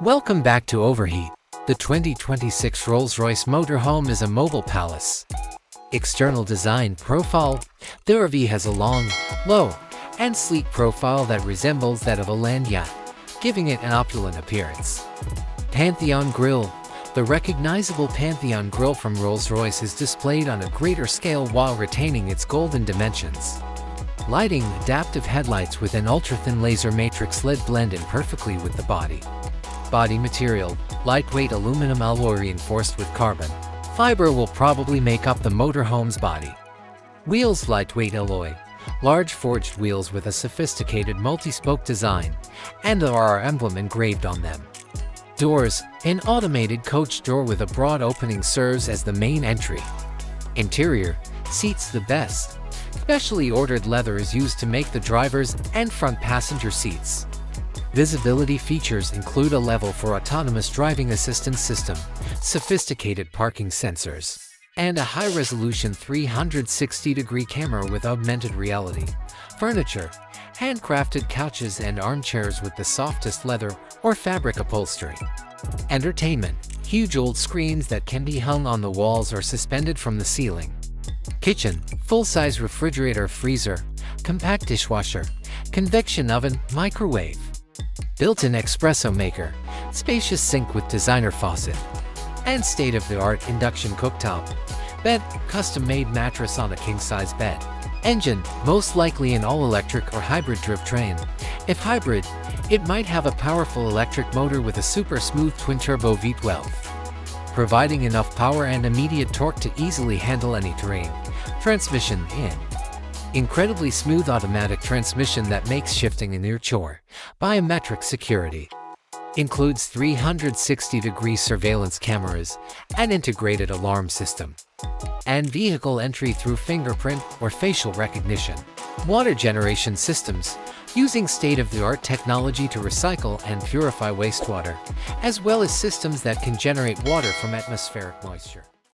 Welcome back to Overheat. The 2026 Rolls-Royce Motorhome is a mobile palace. External design profile. The RV has a long, low, and sleek profile that resembles that of a land yacht, giving it an opulent appearance. Pantheon Grille. The recognizable Pantheon Grille from Rolls-Royce is displayed on a greater scale while retaining its golden dimensions. Lighting. Adaptive headlights with an ultra-thin laser matrix LED blend in perfectly with the body. Body material. Lightweight aluminum alloy reinforced with carbon fiber will probably make up the motorhome's body. Wheels. Lightweight alloy. Large forged wheels with a sophisticated multi-spoke design, and there are emblem engraved on them. Doors. An automated coach door with a broad opening serves as the main entry. Interior. Seats. The best specially ordered leather is used to make the driver's and front passenger seats. Visibility features include a level for autonomous driving assistance system, sophisticated parking sensors, and a high-resolution 360-degree camera with augmented reality. Furniture. Handcrafted couches and armchairs with the softest leather or fabric upholstery. Entertainment. Huge old screens that can be hung on the walls or suspended from the ceiling. Kitchen. Full-size refrigerator, freezer, compact dishwasher, convection oven, microwave. Built-in espresso maker, spacious sink with designer faucet, and state-of-the-art induction cooktop. Bed. Custom-made mattress on a king-size bed. Engine. Most likely an all-electric or hybrid drivetrain. If hybrid, it might have a powerful electric motor with a super smooth twin-turbo V12, providing enough power and immediate torque to easily handle any terrain. Transmission. Incredibly smooth automatic transmission that makes shifting a near chore. Biometric security. Includes 360-degree surveillance cameras, an integrated alarm system, and vehicle entry through fingerprint or facial recognition. Water generation systems, using state-of-the-art technology to recycle and purify wastewater, as well as systems that can generate water from atmospheric moisture.